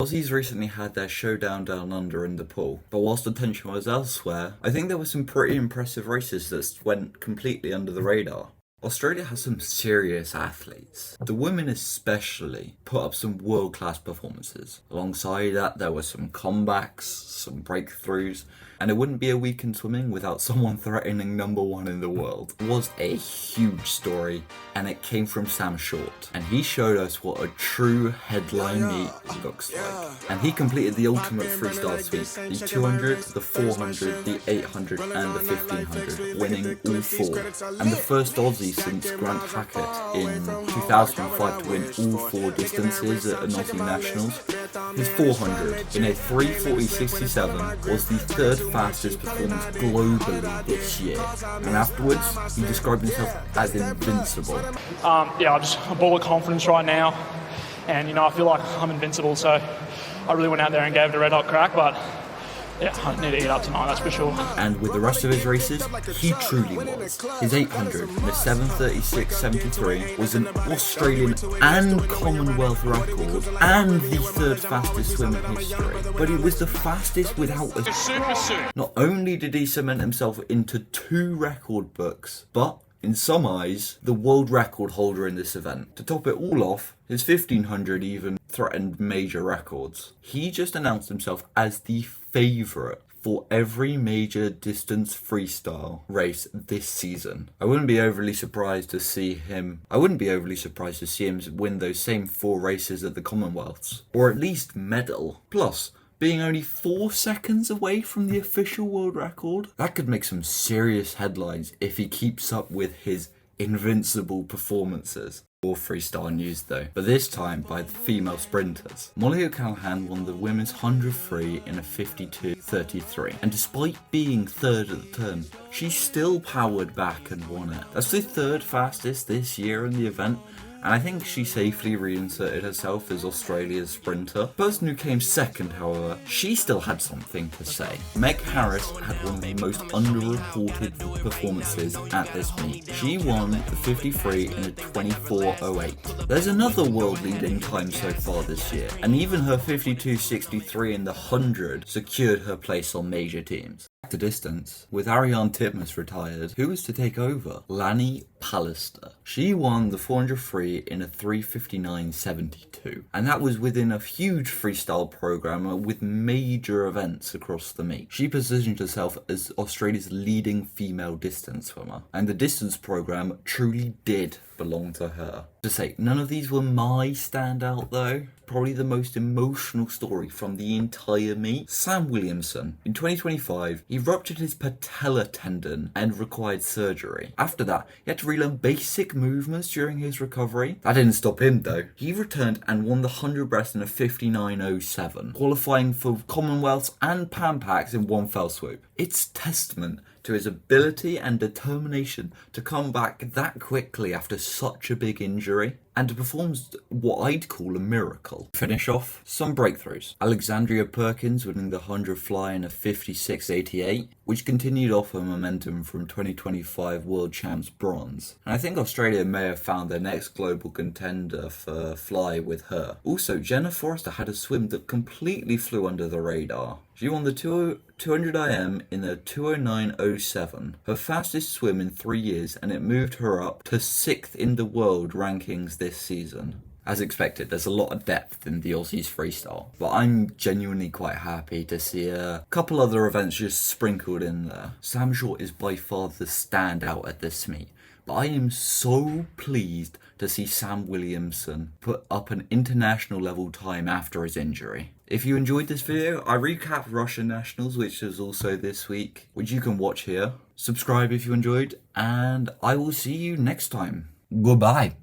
Aussies recently had their showdown down under in the pool, but whilst the tension was elsewhere, I think there were some pretty impressive races that went completely under the radar. Australia has some serious athletes. The women especially put up some world-class performances. Alongside that, there were some comebacks, some breakthroughs, and it wouldn't be a week in swimming without someone threatening #1 in the world. It was a huge story, and it came from Sam Short, and he showed us what a true headline meet looks like. And he completed the ultimate freestyle sweep, the 200, the 400, the 800, and the 1500, winning all four, and the first Aussie since Grant Hackett in 2005 to win all four distances at an Aussie Nationals. His 400 in a 3:40.67 was the third fastest performance globally this year, and afterwards he described himself as invincible. I'm a ball of confidence right now, and I feel like I'm invincible, so I really went out there and gave it a red hot crack, but yeah, I need to eat up tonight, that's for sure. And with the rest of his races, he truly was. His 800 in a 7:36.73 was an Australian and Commonwealth record and the third fastest swim in history. But it was the fastest without a... Not only did he cement himself into 2 record books, but in some eyes, the world record holder in this event. To top it all off, his 1500 even threatened major records. He just announced himself as the favourite for every major distance freestyle race this season. I wouldn't be overly surprised to see him win those same 4 races at the Commonwealths, or at least medal. Plus, being only 4 seconds away from the official world record, that could make some serious headlines if he keeps up with his invincible performances. More freestyle news though, but this time by the female sprinters. Molly O'Callaghan won the women's 100 free in a 52.33, and despite being third at the turn, she still powered back and won it. That's the third fastest this year in the event, and I think she safely reinserted herself as Australia's sprinter. The person who came second, however, she still had something to say. Meg Harris had one of the most underreported performances at this meet. She won the 53 in a 24.08. There's another world-leading time so far this year, and even her 52.63 in the 100 secured her place on major teams. To distance, with Titmus retired, who was to take over? Lani Pallister. She won the 400 free in a 3:59.72, and that was within a huge freestyle program with major events across the meet. She positioned herself as Australia's leading female distance swimmer, and the distance program truly did belong to her. To say, none of these were my standout though. Probably the most emotional story from the entire meet. Sam Williamson. In 2025, he ruptured his patella tendon and required surgery. After that, he had to relearn basic movements during his recovery. That didn't stop him though. He returned and won the 100 breast in a 59.07, qualifying for Commonwealths and Pan Pacs in one fell swoop. It's testament to his ability and determination to come back that quickly after such a big injury, and to perform what I'd call a miracle. Finish off, some breakthroughs. Alexandria Perkins winning the 100 fly in a 56.88, which continued off her momentum from 2025 World Champs bronze. And I think Australia may have found their next global contender for fly with her. Also, Jenna Forrester had a swim that completely flew under the radar. She won the 200 IM in a 209.07, her fastest swim in 3 years, and it moved her up to 6th in the world rankings this season. As expected, there's a lot of depth in the Aussies freestyle, but I'm genuinely quite happy to see a couple other events just sprinkled in there. Sam Short is by far the standout at this meet, but I am so pleased to see Sam Williamson put up an international level time after his injury. If you enjoyed this video, I recapped Russian Nationals, which is also this week, which you can watch here. Subscribe if you enjoyed, and I will see you next time. Goodbye.